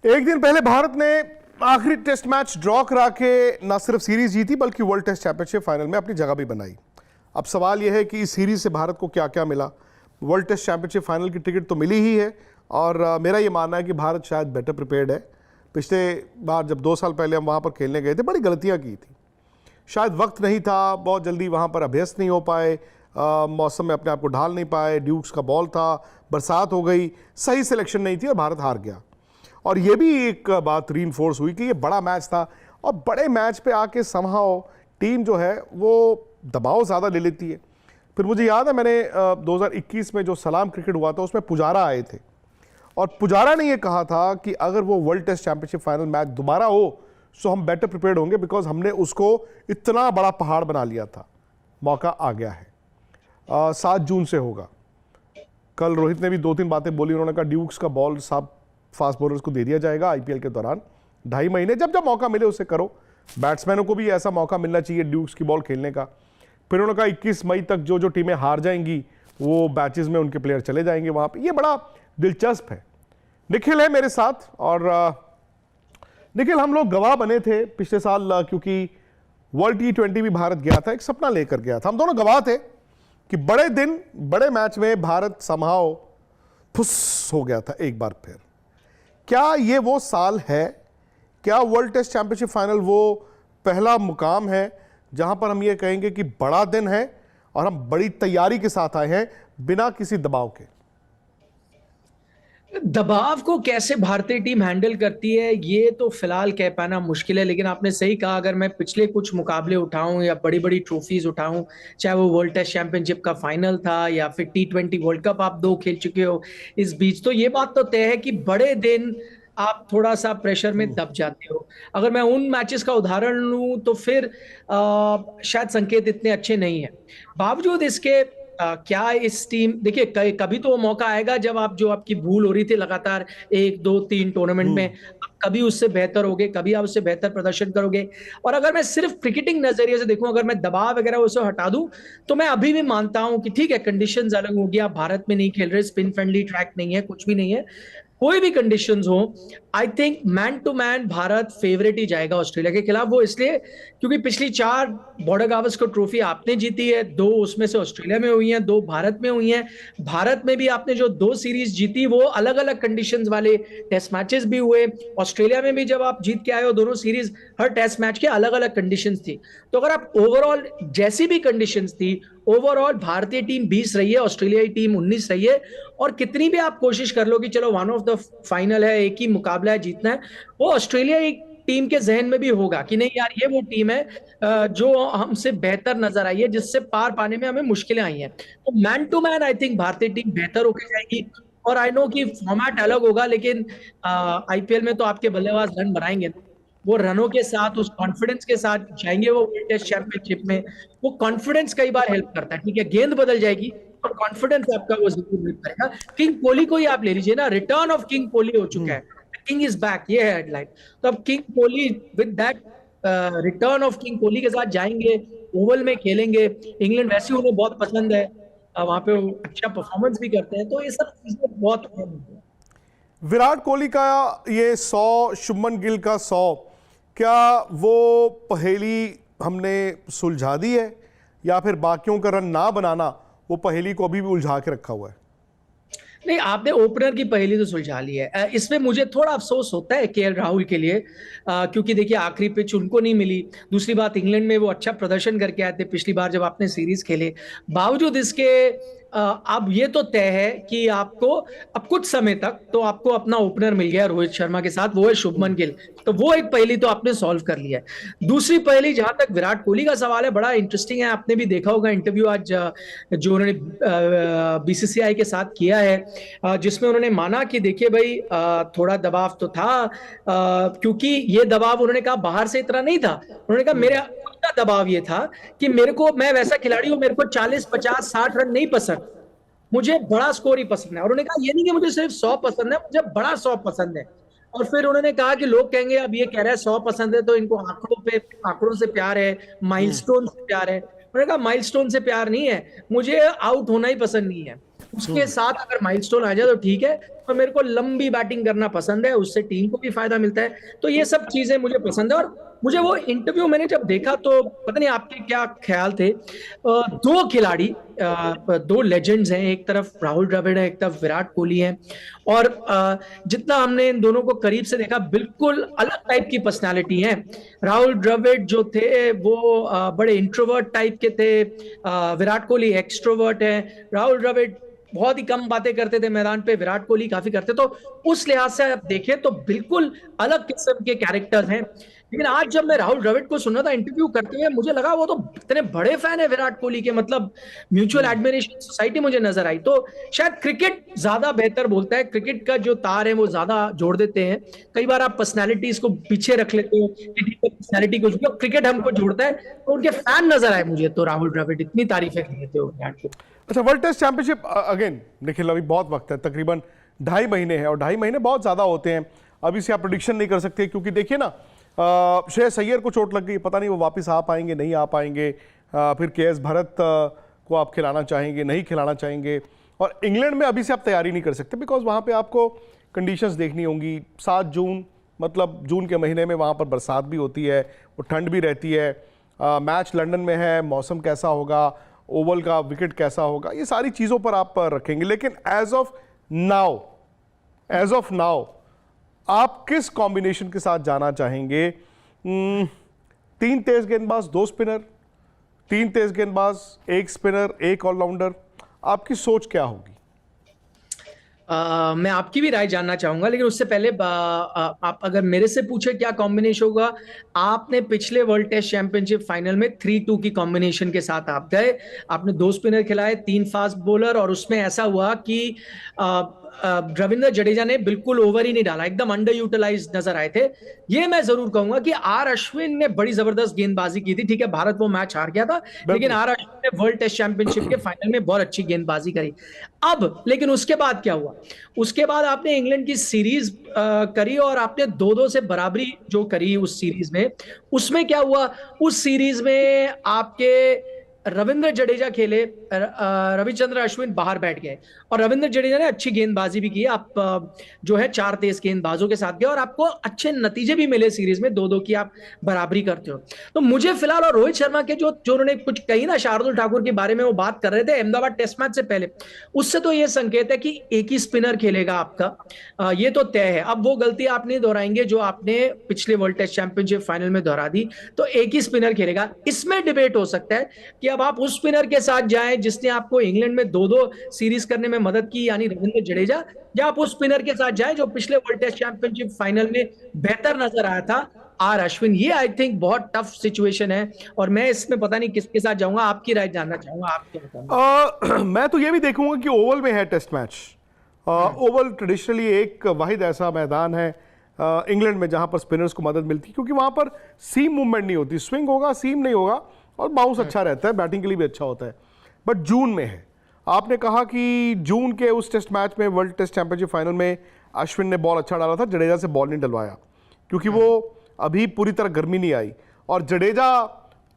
एक दिन पहले भारत ने आखिरी टेस्ट मैच ड्रॉ करा के न सिर्फ सीरीज जीती बल्कि वर्ल्ड टेस्ट चैंपियनशिप फाइनल में अपनी जगह भी बनाई। अब सवाल यह है कि इस सीरीज से भारत को क्या क्या मिला। वर्ल्ड टेस्ट चैंपियनशिप फाइनल की टिकट तो मिली ही है और मेरा ये मानना है कि भारत शायद बेटर प्रिपेयर्ड है। पिछले बार जब 2 साल पहले हम वहाँ पर खेलने गए थे बड़ी गलतियाँ की थी, शायद वक्त नहीं था, बहुत जल्दी वहाँ पर अभ्यस्त नहीं हो पाए, मौसम में अपने आप को ढाल नहीं पाए, ड्यूक्स का बॉल था, बरसात हो गई, सही सिलेक्शन नहीं थी और भारत हार गया। और ये भी एक बात रीइंफोर्स हुई कि ये बड़ा मैच था और बड़े मैच पे आके समहाउ टीम जो है वो दबाव ज़्यादा ले लेती है। फिर मुझे याद है मैंने 2021 में जो सलाम क्रिकेट हुआ था उसमें पुजारा आए थे और पुजारा ने ये कहा था कि अगर वो world test championship final match दोबारा हो तो हम बेटर प्रिपेयर्ड होंगे बिकॉज हमने उसको इतना बड़ा पहाड़ बना लिया था। मौका आ गया है, 7 जून से होगा। कल रोहित ने भी 2-3 बातें बोली, उन्होंने कहा ड्यूक्स का बॉल सब फास्ट बॉलर्स को दे दिया जाएगा आईपीएल के दौरान 2.5 महीने, जब जब मौका मिले उसे करो। बैट्समैनों को भी ऐसा मौका मिलना चाहिए ड्यूक्स की बॉल खेलने का। फिर उन्होंने कहा 21 मई तक जो जो टीमें हार जाएंगी वो मैचेस में उनके प्लेयर चले जाएंगे वहाँ पे। ये बड़ा दिलचस्प है। निखिल है मेरे साथ और निखिल, हम लोग गवाह बने थे पिछले साल क्योंकि वर्ल्ड T20 भी भारत गया था, एक सपना लेकर गया था। हम दोनों गवाह थे कि बड़े दिन बड़े मैच में भारत समहाउ फुस हो गया था एक बार फिर। क्या ये वो साल है? क्या वर्ल्ड टेस्ट चैंपियनशिप फाइनल वो पहला मुकाम है जहां पर हम ये कहेंगे कि बड़ा दिन है और हम बड़ी तैयारी के साथ आए हैं बिना किसी दबाव के? दबाव को कैसे भारतीय टीम हैंडल करती है ये तो फिलहाल कह पाना मुश्किल है, लेकिन आपने सही कहा। अगर मैं पिछले कुछ मुकाबले उठाऊं या बड़ी बड़ी ट्रॉफीज उठाऊं, चाहे वो वर्ल्ड टेस्ट चैंपियनशिप का फाइनल था या फिर T20 वर्ल्ड कप आप 2 खेल चुके हो इस बीच, तो ये बात तो तय है कि बड़े दिन आप थोड़ा सा प्रेशर में दब जाते हो। अगर मैं उन मैचेस का उदाहरण लूं तो फिर शायद संकेत इतने अच्छे नहीं है। बावजूद इसके क्या इस टीम, देखिए कभी तो वो मौका आएगा जब आप, जो आपकी भूल हो रही थी लगातार 1 2 3 टूर्नामेंट में, आप कभी उससे बेहतर होगे, कभी आप उससे बेहतर प्रदर्शन करोगे। और अगर मैं सिर्फ क्रिकेटिंग नजरिए से देखूं, अगर मैं दबाव वगैरह उसे हटा दूं, तो मैं अभी भी मानता हूं कि ठीक है, कंडीशंस अलग होगी, आप भारत में नहीं खेल रहे, स्पिन फ्रेंडली ट्रैक नहीं है, कुछ भी नहीं है, कोई भी कंडीशंस हो, I think man to man Bharat favourite ही जाएगा ऑस्ट्रेलिया के खिलाफ। वो इसलिए क्योंकि पिछली 4 बॉर्डर गावस्कर ट्रॉफी आपने जीती है, 2 उसमें से ऑस्ट्रेलिया में हुई हैं, 2 भारत में हुई हैं। भारत में भी आपने जो 2 सीरीज जीती वो अलग अलग कंडीशंस वाले टेस्ट मैचेस भी हुए। ऑस्ट्रेलिया में भी जब आप जीत के आए हो दोनों सीरीज, हर टेस्ट मैच के अलग अलग कंडीशंस थी। तो अगर आप ओवरऑल जैसी भी कंडीशंस थी, ओवरऑल भारतीय टीम 20 रही है, ऑस्ट्रेलियाई टीम 19 रही है। और कितनी भी आप कोशिश कर लो कि चलो वन ऑफ द फाइनल है, एक ही मुकाबला है, जीतना है, वो ऑस्ट्रेलिया टीम के जहन में भी होगा कि नहीं यार, ये वो टीम है जो हमसे बेहतर नजर आई है, जिससे पार पाने में हमें मुश्किलें आई हैं। तो man to man I think भारतीय टीम बेहतर होकर जाएगी। और आई नो कि फॉर्मेट अलग होगा, लेकिन आईपीएल में तो आपके बल्लेबाज रन बनाएंगे ना, वो रनों के साथ, उस कॉन्फिडेंस के साथ जाएंगे वो वर्ल्ड टेस्ट चैंपियनशिप में। वो कॉन्फिडेंस कई बार हेल्प करता है। ठीक है, गेंद बदल जाएगी और कॉन्फिडेंस आपका वो जरूर हेल्प करेगा। किंग कोहली को ही आप ले लीजिए ना, रिटर्न ऑफ किंग कोहली हो चुका है, किंग इज बैक, ये है हेडलाइन। तो अब king Kohli with that return of king Kohli के साथ जाएंगे, ओवल में खेलेंगे। इंग्लैंड वैसे उन्हें बहुत पसंद है, वहां पे अच्छा परफॉर्मेंस भी करते हैं, तो ये सब चीजें बहुत अहम है। विराट कोहली का ये 100, शुभमन गिल का 100, क्या वो पहेली हमने सुलझा दी है या फिर बाकियों का रन ना बनाना वो पहेली को अभी भी उलझा के रखा हुआ है? नहीं, आपने ओपनर की पहेली तो सुलझा ली है। इसमें मुझे थोड़ा अफसोस होता है केएल राहुल के लिए, क्योंकि देखिए आखिरी पिच उनको नहीं मिली। दूसरी बात, इंग्लैंड में वो अच्छा प्रदर्शन करके आए थे पिछली बार जब आपने सीरीज खेले। बावजूद इसके अब ये तो तय है कि आपको अब कुछ समय तक तो आपको अपना ओपनर मिल गया रोहित शर्मा के साथ, वो है शुभमन गिल। तो वो एक पहेली तो आपने सॉल्व कर लिया है। दूसरी पहेली, जहां तक विराट कोहली का सवाल है, बड़ा इंटरेस्टिंग है। आपने भी देखा होगा इंटरव्यू आज जो उन्होंने बीसीसीआई के साथ किया है, जिसमें उन्होंने माना कि देखिए भाई, थोड़ा दबाव तो था, क्योंकि ये दबाव उन्होंने कहा बाहर से इतना नहीं था। उन्होंने कहा मेरा का दबाव ये था कि मेरे को, मैं वैसा खिलाड़ी हूं, मेरे को 40 50 60 रन नहीं पसंद, मुझे बड़ा स्कोर ही पसंद है। और उन्होंने कहा ये नहीं कि मुझे सिर्फ 100 पसंद है, मुझे बड़ा 100 पसंद है। और फिर उन्होंने कहा कि लोग कहेंगे अब ये कह रहा है 100 पसंद है तो इनको आंकड़ों से प्यार है, माइलस्टोन से प्यार है। उन्होंने कहा माइलस्टोन से प्यार नहीं है, मुझे आउट होना ही पसंद नहीं है। उसके साथ अगर माइलस्टोन आ जाए तो ठीक है, और मेरे को लंबी बैटिंग करना पसंद है, उससे टीम को भी फायदा मिलता है। तो ये सब चीजें मुझे पसंद है। और मुझे वो इंटरव्यू मैंने जब देखा तो पता नहीं आपके क्या ख्याल थे। दो खिलाड़ी, दो लेजेंड्स हैं, एक तरफ राहुल द्रविड़ है, एक तरफ विराट कोहली है। और जितना हमने इन दोनों को करीब से देखा, बिल्कुल अलग टाइप की पर्सनालिटी है। राहुल द्रविड़ जो थे वो बड़े इंट्रोवर्ट टाइप के थे, विराट कोहली एक्सट्रोवर्ट है। राहुल द्रविड़ बहुत ही कम बातें करते थे मैदान पे, विराट कोहली काफी करते। तो उस लिहाज से आप देखें तो बिल्कुल अलग किस्म के कैरेक्टर्स हैं। लेकिन आज जब मैं राहुल द्रविड़ को सुन रहा था इंटरव्यू करते हुए, मुझे लगा वो तो इतने बड़े फैन है विराट कोहली के, मतलब म्यूचुअल एडमिरेशन सोसाइटी मुझे नजर आई। तो शायद क्रिकेट ज्यादा बेहतर बोलता है, क्रिकेट का जो तार है वो ज्यादा जोड़ देते हैं। कई बार आप पर्सनैलिटीज को पीछे रख लेते हो, पर्सनैलिटी को, क्रिकेट हमको जोड़ता है। तो उनके फैन नजर आए मुझे तो राहुल द्रविड़, इतनी तारीफें कर देते हो विराट को। अच्छा, world test championship again Nikhil, अभी बहुत वक्त है, तकरीबन 2.5 महीने हैं, और 2.5 महीने बहुत ज़्यादा होते हैं। अभी से आप प्रेडिक्शन नहीं कर सकते, क्योंकि देखिए ना, श्रेयस अय्यर को चोट लग गई, पता नहीं वो वापस आ पाएंगे नहीं आ पाएंगे। फिर के.एस. भरत को आप खिलाना चाहेंगे नहीं खिलाना चाहेंगे। और इंग्लैंड में अभी से आप तैयारी नहीं कर सकते, बिकॉज वहाँ पे आपको कंडीशंस देखनी होंगी। 7 जून, मतलब जून के महीने में वहाँ पर बरसात भी होती है, वो ठंड भी रहती है। मैच लंदन में है, मौसम कैसा होगा, ओवल का विकेट कैसा होगा, ये सारी चीज़ों पर आप रखेंगे। लेकिन एज ऑफ नाउ आप किस कॉम्बिनेशन के साथ जाना चाहेंगे? 3 तेज गेंदबाज, 2 स्पिनर, 3 तेज गेंदबाज, 1 स्पिनर, 1 ऑलराउंडर, आपकी सोच क्या होगी? मैं आपकी भी राय जानना चाहूंगा, लेकिन उससे पहले आप अगर मेरे से पूछे क्या कॉम्बिनेशन होगा, आपने पिछले वर्ल्ड टेस्ट चैंपियनशिप फाइनल में 3-2 की कॉम्बिनेशन के साथ आप गए। आपने 2 स्पिनर खिलाए, 3 फास्ट बॉलर, और उसमें ऐसा हुआ कि रविंद्र जडेजा ने बिल्कुल ओवर ही नहीं डाला, एकदम अंडर यूटिलाइज नजर आए थे। ये मैं जरूर कहूंगा कि आर अश्विन ने बड़ी जबरदस्त गेंदबाजी की थी। ठीक है, भारत वो मैच हार गया था, लेकिन आर अश्विन ने वर्ल्ड टेस्ट चैंपियनशिप के फाइनल में बहुत अच्छी गेंदबाजी करी। अब लेकिन उसके बाद क्या हुआ? उसके बाद आपने इंग्लैंड की सीरीज करी, और आपने 2-2 से बराबरी जो करी उस सीरीज में, उसमें क्या हुआ? उस सीरीज में आपके रविंद्र जडेजा खेले, रविचंद्र अश्विन बाहर बैठ गए, और रविंद्र जडेजा ने अच्छी गेंदबाजी भी की। आप जो है 4 तेज गेंदबाजों के साथ गए, और आपको अच्छे नतीजे भी मिले सीरीज में, 2-2 की आप बराबरी करते हो। तो मुझे फिलहाल, और रोहित शर्मा के जो उन्होंने कुछ कही ना शार्दुल ठाकुर के बारे में, वो बात कर रहे थे अहमदाबाद टेस्ट मैच से पहले, उससे तो ये संकेत है कि एक ही स्पिनर खेलेगा आपका, ये तो तय है। अब वो गलती आप नहीं दोहराएंगे जो आपने पिछले वर्ल्ड टेस्ट चैंपियनशिप फाइनल में दोहरा दी। तो एक ही स्पिनर खेलेगा। इसमें डिबेट हो सकता है कि अब आप उस स्पिनर के साथ जाएं जिसने आपको इंग्लैंड में 2-2 सीरीज करने में मदद की, यानी रविंद्र जडेजा, या आप उस स्पिनर के साथ जाएं जो पिछले वर्ल्ड टेस्ट चैंपियनशिप फाइनल में बेहतर नजर आया था, आर अश्विन। ये आई थिंक बहुत टफ सिचुएशन है, और मैं इसमें पता नहीं किसके साथ जाऊंगा। आपकी राय जानना चाहूंगा, आप क्या बताएंगे? मैं तो ये भी देखूंगा कि ओवल में है टेस्ट मैच। ओवल ट्रेडिशनली एक वाहिद ऐसा मैदान है इंग्लैंड में जहां पर स्पिनर्स को मदद मिलती है, क्योंकि वहां पर सीम मूवमेंट नहीं होती, स्विंग होगा सीम नहीं होगा, और बाउंस अच्छा रहता है, बैटिंग के लिए भी अच्छा होता है। बट जून में है। आपने कहा कि जून के उस टेस्ट मैच में, वर्ल्ड टेस्ट चैंपियनशिप फाइनल में, अश्विन ने बॉल अच्छा डाला था, जडेजा से बॉल नहीं डलवाया, क्योंकि वो अभी पूरी तरह गर्मी नहीं आई। और जडेजा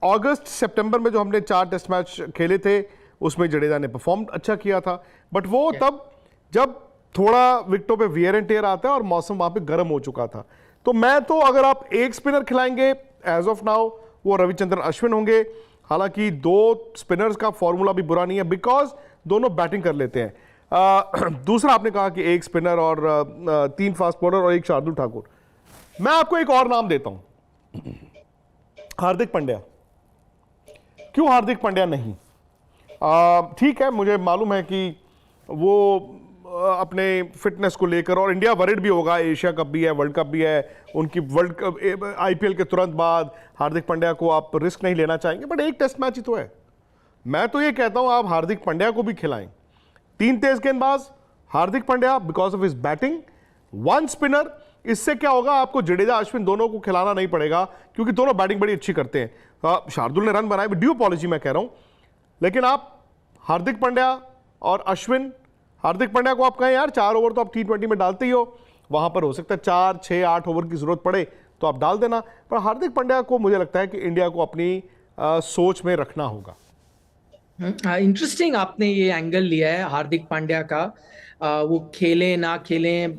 अगस्त सितंबर में जो हमने 4 टेस्ट मैच खेले थे, उसमें जडेजा ने परफॉर्म अच्छा किया था। बट वो तब जब थोड़ा विकेटों पे वियर एंड टेयर आता है और मौसम वहाँ पे गर्म हो चुका था। तो मैं तो, अगर आप एक स्पिनर खिलाएंगे एज ऑफ नाउ, वो रविचंद्रन अश्विन होंगे। हालांकि 2 स्पिनर्स का फॉर्मूला भी बुरा नहीं है, बिकॉज दोनों बैटिंग कर लेते हैं। दूसरा आपने कहा कि 1 स्पिनर और 3 फास्ट बॉलर और 1 शार्दुल ठाकुर। मैं आपको एक और नाम देता हूं, हार्दिक पांड्या। क्यों हार्दिक पांड्या नहीं? ठीक है, मुझे मालूम है कि वो अपने फिटनेस को लेकर, और इंडिया वरिड भी होगा, एशिया कप भी है, वर्ल्ड कप भी है, उनकी वर्ल्ड कप आईपीएल के तुरंत बाद हार्दिक पांड्या को आप रिस्क नहीं लेना चाहेंगे। बट एक टेस्ट मैच ही तो है। मैं तो ये कहता हूं आप हार्दिक पांड्या को भी खिलाएं। 3 तेज गेंदबाज, Hardik Pandya because of his batting, 1 spinner. इससे क्या होगा, आपको जडेजा अश्विन दोनों को खिलाना नहीं पड़ेगा, क्योंकि दोनों बैटिंग बड़ी अच्छी करते हैं। शार्दुल ने रन बनाए, ड्यू अपॉलॉजी मैं कह रहा हूं, लेकिन आप हार्दिक पांड्या और अश्विन, हार्दिक पांड्या को आप कहें यार 4 ओवर तो आप T20 में डालते ही हो, वहां पर हो सकता है 4, 6, 8 ओवर की जरूरत पड़े तो आप डाल देना। पर हार्दिक पांड्या को मुझे लगता है कि इंडिया को अपनी सोच में रखना होगा। इंटरेस्टिंग आपने ये एंगल लिया है हार्दिक पांड्या का। वो खेलें ना खेलें,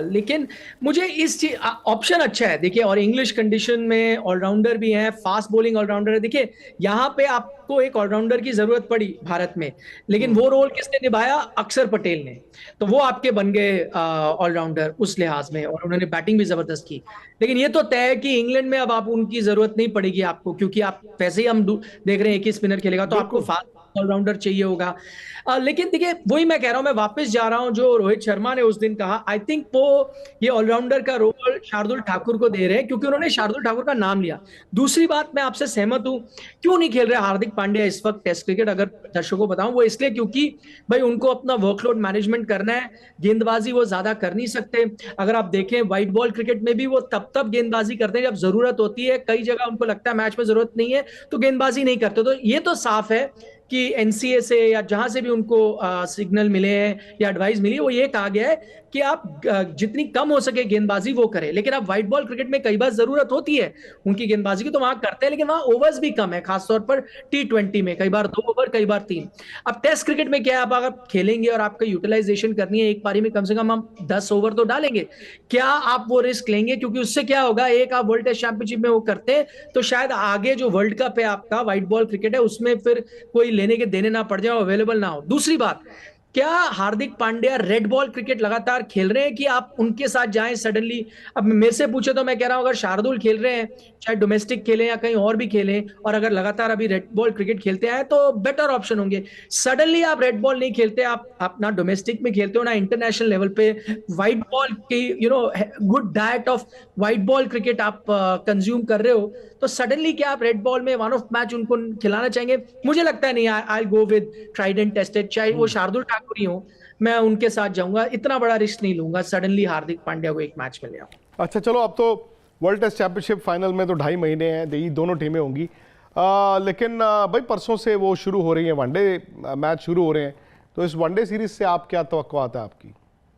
लेकिन मुझे इस चीज ऑप्शन अच्छा है देखिए, और इंग्लिश कंडीशन में ऑलराउंडर भी है, फास्ट बॉलिंग ऑलराउंडर है। देखिए यहाँ पे आपको एक ऑलराउंडर की जरूरत पड़ी भारत में, लेकिन वो रोल किसने निभाया? अक्षर पटेल ने। तो वो आपके बन गए ऑलराउंडर उस लिहाज में, और उन्होंने बैटिंग भी जबरदस्त की। लेकिन ये तो तय है कि इंग्लैंड में अब आप उनकी जरूरत नहीं पड़ेगी आपको, क्योंकि आप वैसे ही हम देख रहे हैं एक ही स्पिनर खेलेगा, तो आपको बिल्कुल। फास्ट ऑलराउंडर चाहिए होगा। लेकिन देखिए वही मैं कह रहा हूं, मैं वापस जा रहा हूं जो रोहित शर्मा ने उस दिन कहा। आई थिंक वो ये ऑलराउंडर का रोल शार्दुल ठाकुर को दे रहे हैं, क्योंकि उन्होंने शार्दुल ठाकुर का नाम लिया। दूसरी बात, मैं आपसे सहमत हूं, क्यों नहीं खेल रहे हार्दिक पांड्या इस वक्त टेस्ट क्रिकेट, अगर दर्शकों को बताऊं, वो इसलिए क्योंकि भाई उनको अपना वर्कलोड मैनेजमेंट करना है। गेंदबाजी वो ज्यादा कर नहीं सकते। अगर आप देखें व्हाइट बॉल क्रिकेट में भी वो तब गेंदबाजी करते हैं जब जरूरत होती है। कई जगह उनको लगता है मैच में जरूरत नहीं है तो गेंदबाजी नहीं करते। तो ये तो साफ है कि एनसीए से या जहां से भी उनको सिग्नल मिले हैं या एडवाइस मिली है, वो ये कहा गया है कि आप जितनी कम हो सके गेंदबाजी वो करें। लेकिन अब व्हाइट बॉल क्रिकेट में कई बार जरूरत होती है उनकी गेंदबाजी की, तो वहां करते हैं, लेकिन वहां ओवर्स भी कम है, खासतौर पर T20 में कई बार 2 ओवर, कई बार 3। अब टेस्ट क्रिकेट में क्या है, आप अगर खेलेंगे और आपका यूटिलाइजेशन करनी है, एक पारी में कम से कम हम 10 ओवर तो डालेंगे। क्या आप वो रिस्क लेंगे? क्योंकि उससे क्या होगा, एक आप वर्ल्ड टेस्ट चैंपियनशिप में वो करते हैं तो शायद आगे जो वर्ल्ड कप है आपका, व्हाइट बॉल क्रिकेट है, उसमें फिर कोई लेने के देने ना पड़ जाए, अवेलेबल ना हो। दूसरी बात, क्या Hardik Pandya red ball cricket लगातार खेल रहे हैं कि आप उनके साथ जाएं सडनली? अब मेरे से पूछे तो मैं कह रहा हूं, अगर शार्दुल खेल रहे हैं, चाहे डोमेस्टिक खेलें या कहीं और भी खेलें, और अगर लगातार अभी रेड बॉल क्रिकेट खेलते आए तो बेटर ऑप्शन होंगे। सडनली आप रेड बॉल नहीं खेलते, आप ना डोमेस्टिक में खेलते हो ना इंटरनेशनल लेवल पे व्हाइट बॉल की good diet of white ball cricket आप कंज्यूम कर रहे हो, तो सडनली क्या आप रेड बॉल में वन ऑफ मैच उनको खिलाना चाहेंगे? मुझे लगता है नहीं। I go with tried and tested, चाहे वो शार्दुल ठाकुर ही हो, मैं उनके साथ जाऊंगा। इतना बड़ा रिस्क नहीं लूंगा सडनली हार्दिक पांड्या को एक मैच में ले आऊं। अच्छा चलो, अब तो वर्ल्ड टेस्ट चैंपियनशिप फाइनल में तो 2.5 महीने हैं, यही दोनों टीमें होंगी। लेकिन भाई परसों से वो शुरू हो रही है, वनडे मैच शुरू हो रहे हैं, तो इस वनडे सीरीज से आप क्या तवक्कुआत है आपकी?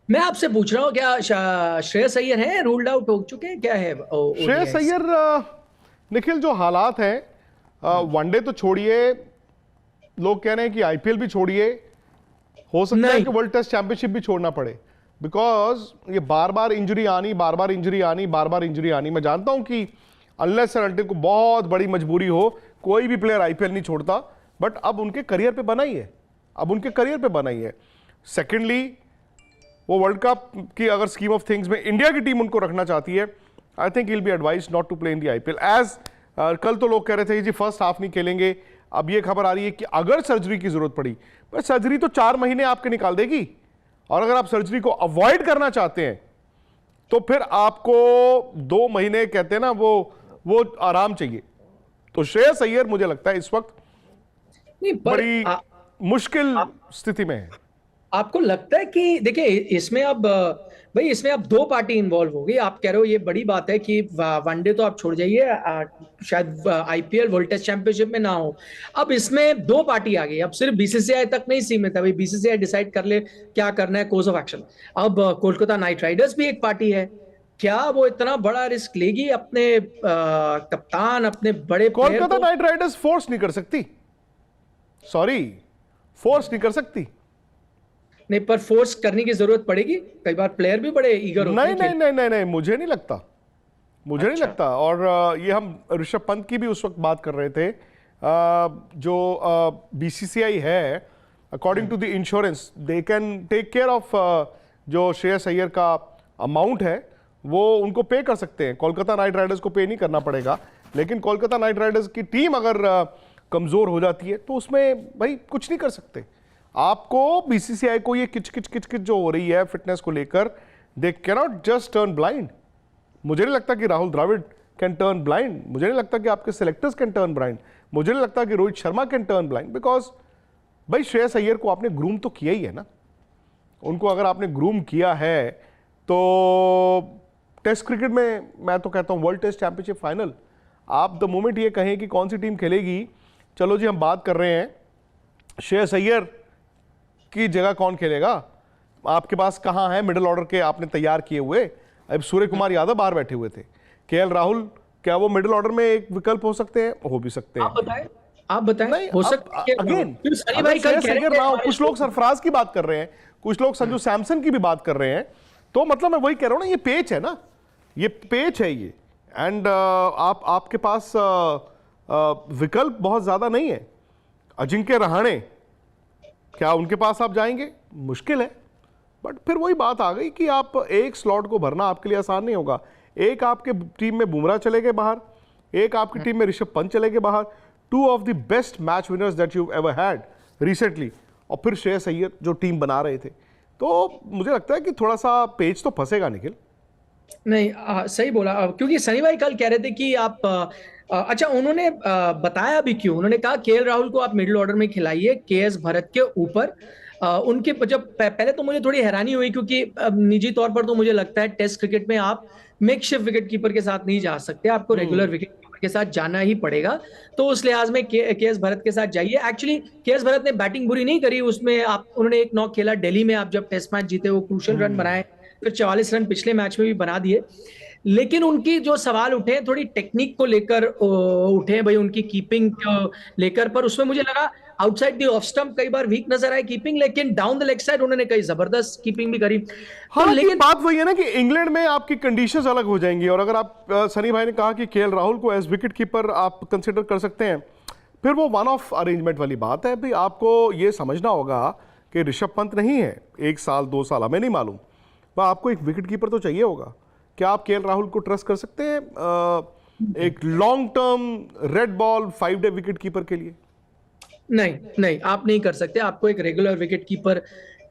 मैं आपसे पूछ रहा हूँ, क्या श्रेयस अय्यर है रूल्ड आउट हो चुके हैं, क्या है श्रेयस ODIs? अय्यर, निखिल जो हालात हैं, वनडे तो छोड़िए, लोग कह रहे हैं कि आईपीएल भी छोड़िए, हो सकता है नहीं। कि वर्ल्ड टेस्ट चैंपियनशिप भी छोड़ना पड़े, बिकॉज ये बार बार इंजरी आनी, बार बार इंजरी आनी, बार बार इंजरी आनी। मैं जानता हूं कि अनलेस एंड अनटिल को बहुत बड़ी मजबूरी हो, कोई भी प्लेयर आईपीएल नहीं छोड़ता, बट अब उनके करियर पे बना ही है, अब उनके करियर पे बना ही है। सेकेंडली, वो वर्ल्ड कप की अगर स्कीम ऑफ थिंग्स में इंडिया की टीम उनको रखना चाहती है, I think will be advise not to play in the IPL. एज कल तो लोग कह रहे थे कि जी फर्स्ट हाफ नहीं खेलेंगे, अब ये खबर आ रही है कि अगर सर्जरी की जरूरत पड़ी, पर सर्जरी तो 4 महीने आपके निकाल देगी, और अगर आप सर्जरी को अवॉइड करना चाहते हैं तो फिर आपको 2 महीने कहते हैं ना वो आराम चाहिए। तो श्रेयस अय्यर मुझे लगता है इस वक्त नहीं, पर बड़ी मुश्किल स्थिति में है। आपको लगता है कि देखिए इसमें अब भाई इसमें अब 2 पार्टी इन्वॉल्व हो गई। आप कह रहे हो ये बड़ी बात है कि वनडे तो आप छोड़ जाइए, शायद आईपीएल वर्ल्ड टेस्ट चैंपियनशिप में ना हो। अब इसमें 2 पार्टी आ गई, अब सिर्फ बीसीसीआई तक नहीं सीमित है। भाई बीसीसीआई डिसाइड कर ले क्या करना है, कोर्स ऑफ एक्शन। अब कोलकाता नाइट राइडर्स भी एक पार्टी है। क्या वो इतना बड़ा रिस्क लेगी अपने कप्तान, अपने बड़े प्लेयर कोलकाता को? नाइट राइडर्स फोर्स नहीं कर सकती, सॉरी, फोर्स नहीं कर सकती। नहीं, पर फोर्स करने की जरूरत पड़ेगी, कई बार प्लेयर भी बड़े ईगर होते नहीं हैं नहीं नहीं नहीं नहीं, मुझे नहीं लगता, मुझे नहीं अच्छा। लगता। और ये हम ऋषभ पंत की भी उस वक्त बात कर रहे थे, जो बीसीसीआई है, according to the insurance they can take care of, जो श्रेयस अय्यर का अमाउंट है वो उनको पे कर सकते हैं। कोलकाता नाइट राइडर्स को पे नहीं करना पड़ेगा, लेकिन कोलकाता नाइट राइडर्स की टीम अगर कमजोर हो जाती है तो उसमें भाई कुछ नहीं कर सकते। आपको बीसीसीआई को ये किच किच किच किच जो हो रही है फिटनेस को लेकर, they cannot just turn blind. मुझे नहीं लगता कि Rahul Dravid can turn blind, मुझे नहीं लगता कि आपके सिलेक्टर्स कैन टर्न ब्लाइंड, मुझे नहीं लगता कि Rohit Sharma can turn blind, because भाई श्रेयस अय्यर को आपने ग्रूम तो किया ही है ना। उनको अगर आपने ग्रूम किया है तो टेस्ट क्रिकेट में मैं तो कहता हूं वर्ल्ड टेस्ट चैंपियनशिप फाइनल, आप द मोमेंट ये कहें कि कौन सी टीम खेलेगी, चलो जी हम बात कर रहे हैं श्रेयस अय्यर की जगह कौन खेलेगा, आपके पास कहां है मिडिल ऑर्डर के आपने तैयार किए हुए? अब सूर्य कुमार यादव बाहर बैठे हुए थे, केएल राहुल, क्या वो मिडिल ऑर्डर में एक विकल्प हो सकते हैं? हो भी सकते हैं। आप बताएं। आप बताएं, नहीं, हो सकता है अगेन क्योंकि सनी भाई कल कह रहे थे राव, कुछ लोग सरफराज की बात कर रहे हैं, कुछ लोग संजू सैमसन की भी बात कर रहे हैं, तो मतलब मैं वही कह रहा हूं ना, ये पेच है ना, ये पेच है ये। एंड आपके पास विकल्प बहुत ज्यादा नहीं है। अजिंक्य रहाणे, क्या उनके पास आप जाएंगे? मुश्किल है। बट फिर वही बात आ गई कि आप एक स्लॉट को भरना आपके लिए आसान नहीं होगा। एक आपके टीम में बुमराह चले गए बाहर, एक आपकी टीम में ऋषभ पंत चले गए बाहर, two of the best match winners that you ever had recently, और फिर श्रेयस अय्यर जो टीम बना रहे थे। तो मुझे लगता है कि थोड़ा सा पेज तो फंसेगा निखिल। नहीं, सही बोला, क्योंकि सनी भाई कल कह रहे थे कि आप अच्छा, उन्होंने बताया भी क्यों। उन्होंने कहा केएल राहुल को आप मिडिल ऑर्डर में खिलाइए केएस भरत के ऊपर। उनके जब पहले तो मुझे थोड़ी हैरानी हुई, क्योंकि निजी तौर पर तो मुझे लगता है टेस्ट क्रिकेट में आप मेकशिफ्ट विकेट कीपर के साथ नहीं जा सकते, आपको रेगुलर विकेट कीपर के साथ जाना ही पड़ेगा। तो उस लिहाज में केएस भरत के साथ जाइए। एक्चुअली केएस भरत ने बैटिंग बुरी नहीं करी उसमें, आप उन्होंने एक नॉक खेला दिल्ली में, आप जब टेस्ट मैच जीते वो क्रूशियल रन बनाए, फिर 44 रन पिछले मैच में भी बना दिए। लेकिन उनकी जो सवाल उठे थोड़ी टेक्निक को लेकर उठे भाई, उनकी कीपिंग को लेकर, पर उसमें मुझे लगा आउटसाइड द ऑफ स्टंप कई बार वीक नजर आए कीपिंग, लेकिन डाउन द लेग साइड उन्होंने कई जबरदस्त कीपिंग भी करी। तो हाँ, लेकिन बात वही है ना कि इंग्लैंड में आपकी कंडीशंस अलग हो जाएंगी। और अगर आप सनी भाई ने कहा कि केएल राहुल को एज विकेट कीपर आप कंसिडर कर सकते हैं, फिर वो वन ऑफ अरेंजमेंट वाली बात है। भाई आपको ये समझना होगा कि ऋषभ पंत नहीं है 1 साल 2 साल, हमें नहीं मालूम, पर आपको एक विकेट कीपर तो चाहिए होगा। क्या आप केएल राहुल को ट्रस्ट कर सकते हैं एक long term red ball 5 day wicket keeper के लिए? नहीं नहीं, आप नहीं कर सकते। आपको एक रेगुलर विकेट कीपर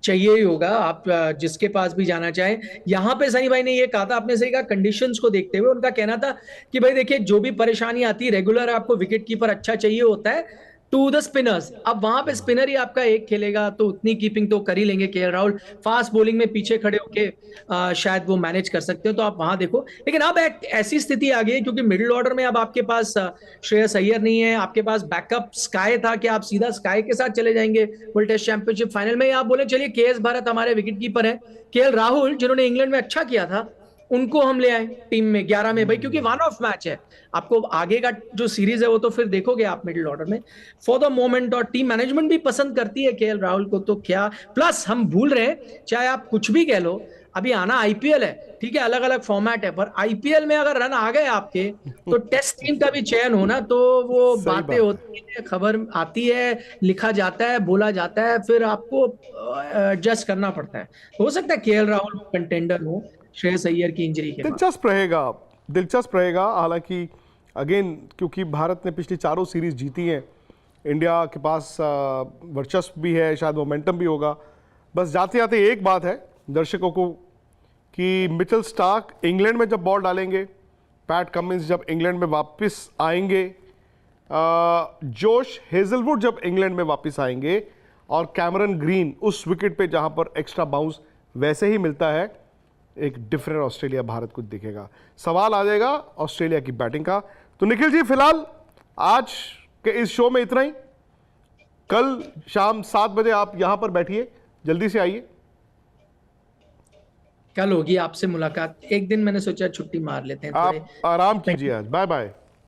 चाहिए ही होगा, आप जिसके पास भी जाना चाहें। यहां पे सनी भाई ने ये कहा था, आपने सही कहा, कंडीशंस को देखते हुए उनका कहना था कि भाई देखिए, जो भी परेशानी आती है, रेगुलर आपको विकेट कीपर अच्छा चाहिए होता है टू द स्पिनर्स। अब वहां पे स्पिनर ही आपका एक खेलेगा, तो उतनी कीपिंग तो कर ही लेंगे केएल राहुल। फास्ट बॉलिंग में पीछे खड़े होके शायद वो मैनेज कर सकते हो, तो आप वहां देखो। लेकिन अब एक ऐसी स्थिति आ गई है, क्योंकि मिडिल ऑर्डर में अब आपके पास श्रेयस अय्यर नहीं है, आपके पास बैकअप स्काई था कि आप सीधा स्काई के साथ चले जाएंगे वर्ल्ड टेस्ट चैंपियनशिप फाइनल में, आप बोले चलिए केएस भारत हमारे विकेट कीपर है, केएल राहुल जिन्होंने इंग्लैंड में अच्छा किया था उनको हम ले आए टीम में 11 में भाई, क्योंकि वन ऑफ मैच है। आपको आगे का जो सीरीज है वो तो फिर देखोगे आप मिडिल ऑर्डर में। फॉर द मोमेंट, और टीम मैनेजमेंट भी पसंद करती है केएल राहुल को, तो क्या, प्लस हम भूल रहे हैं, चाहे आप कुछ भी कह लो, अभी आना आईपीएल है, ठीक है, अलग अलग फॉर्मेट है, पर आईपीएल में अगर रन आ गए आपके, तो टेस्ट टीम का भी चयन होना, तो वो सही बातें बात है। होती है, खबर आती है, लिखा जाता है, बोला जाता है, फिर आपको एडजस्ट करना पड़ता है। हो सकता है केएल राहुल कंटेंडर हो श्रेयस अय्यर की इंजरी के बाद। दिलचस्प रहेगा, दिलचस्प रहेगा। हालांकि अगेन, क्योंकि भारत ने पिछली चारों सीरीज जीती हैं, इंडिया के पास वर्चस्व भी है, शायद मोमेंटम भी होगा। बस जाते जाते एक बात है दर्शकों को कि मिचेल स्टार्क इंग्लैंड में जब बॉल डालेंगे, पैट कमिंस जब इंग्लैंड में वापस आएंगे, जोश हेजलवुड जब इंग्लैंड में वापस आएंगे, और कैमरन ग्रीन उस विकेट पे जहां पर एक्स्ट्रा बाउंस वैसे ही मिलता है, एक डिफरेंट ऑस्ट्रेलिया भारत को दिखेगा। सवाल आ जाएगा ऑस्ट्रेलिया की बैटिंग का। तो निखिल जी, फिलहाल आज के इस शो में इतना ही। कल शाम 7 बजे आप यहां पर बैठिए, जल्दी से आइए। कल होगी आपसे मुलाकात, एक दिन मैंने सोचा छुट्टी मार लेते हैं थोड़े। आप आराम कीजिए आज। Bye bye.